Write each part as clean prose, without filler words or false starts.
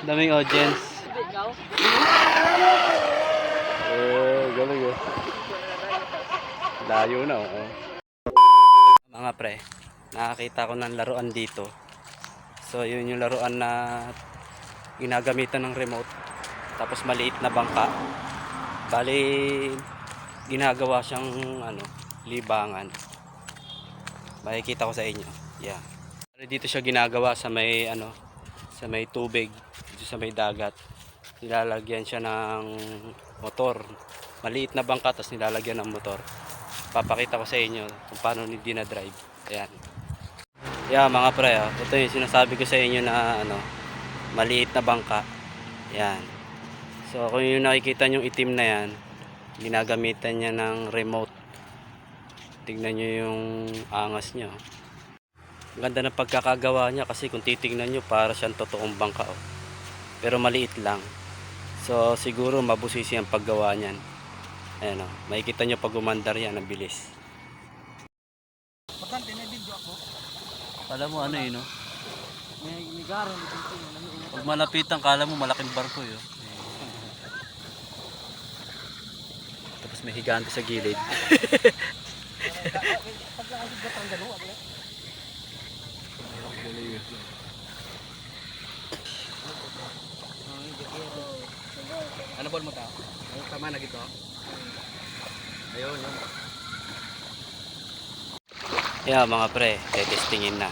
Daming audience. Galing oh. Layo na oh. Mga pre, nakakita ko ng laruan dito. So yun yung laruan na ginagamitan ng remote. Tapos maliit na bangka. Bali ginagawa siyang libangan. Makikita ko sa inyo. Yeah. Dito siya ginagawa sa may sa may tubig, dito sa may dagat. Nilalagyan siya ng motor. Maliit na bangka tapos nilalagyan ng motor. Papakita ko sa inyo kung paano dinadrive. Ayan. Yeah, mga pre, ito yung sinasabi ko sa inyo na maliit na bangka. Ayan. So kung yung nakikita nyo itim na yan, ginagamitan niya ng remote. Tignan nyo yung angas niya. Ganda ng pagkakagawa niya kasi kung titignan nyo para siyang totoong bangka oh. Pero maliit lang. So siguro mabusisi ang paggawa niyan. Ayan oh, makikita nyo pag umandar yan, ang bilis. Kala mo yun oh. May garon dito. Pag malapitan kala mo malaking barko yun. Tapos may higante sa gilid. Ano bol mo ta? Tama na gito. Ayun. Yeah, mga pre, testingin na.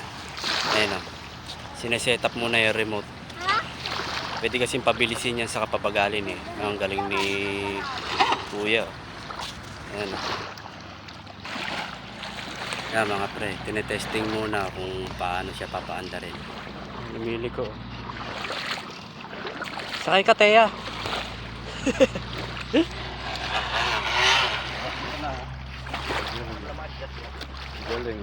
Ayun o. Sineset up muna yung remote. Pwede kasing pabilisin yan sa kapabagalin eh. Ang galing ni Kuya. Ayan o. Yeah, mga pre, tinetesting muna kung paano siya papaandarin. Lumili ko. Sakay ka, Teya. Galing.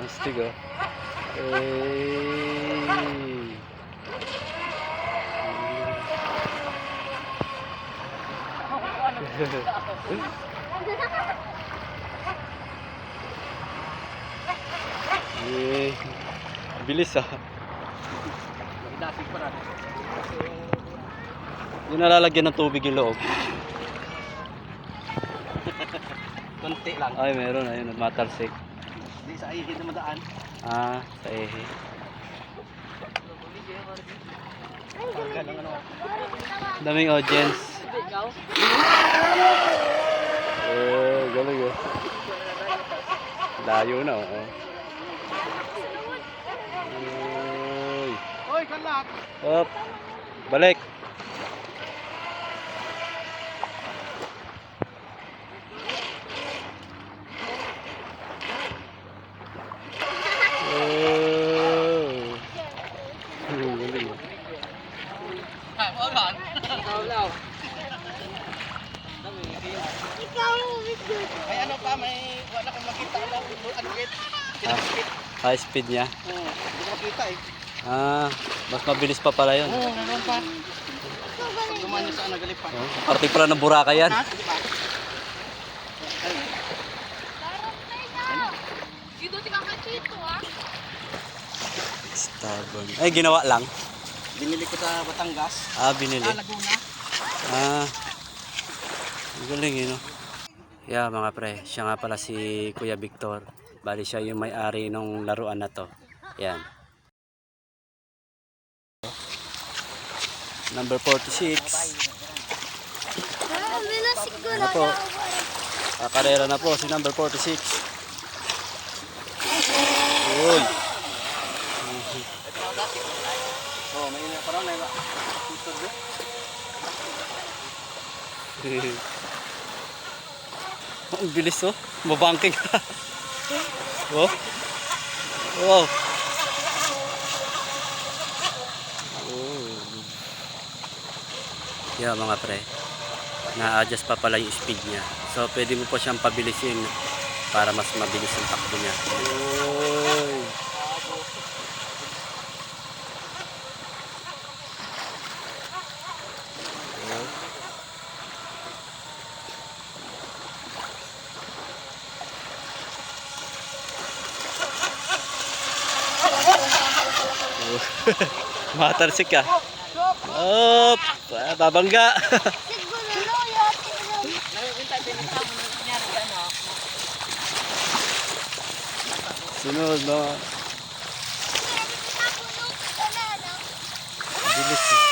Astig oh. Bilis ah. Yung nalalagyan ng tubig yung loob. Konti lang. Ay meron ayun, matalsik. Di sa ihid na madaan. Ah, sa ehe. Daming audience. Galing oh. Layo na oh. Oy, kalak. Up. Balik. May ano pa, may wala kong makita lang. High speed niya. Hindi ko makita eh. Ah, mas mabilis pa pala yun. Oo, nanon pa. Pag dumaan niya saan, nagalip pa. Parte pala ng Boracay yan. Ha? Di ba? Stubborn. Ay, ginawa lang. Binili ko sa Batangas. Ah, binili. Sa Laguna. Ah, galing yun, no? Yeah, mga pre, siya nga pala si Kuya Victor. Bali siya yung may-ari ng laruan na to. Yan. Number 46. Ano po? Karera na po si number 46. Uy. Oh, may ina parang na iba. Ang bilis oh. Mabangking. Oh. Wow. Oh. Yeah, mga pre. Na-adjust pa pala yung speed niya. So pwede mo po siyang pabilisin para mas mabilis ang takbo niya. Oy. Matarsik ka. Op, babangga. Sunod no. Bilis.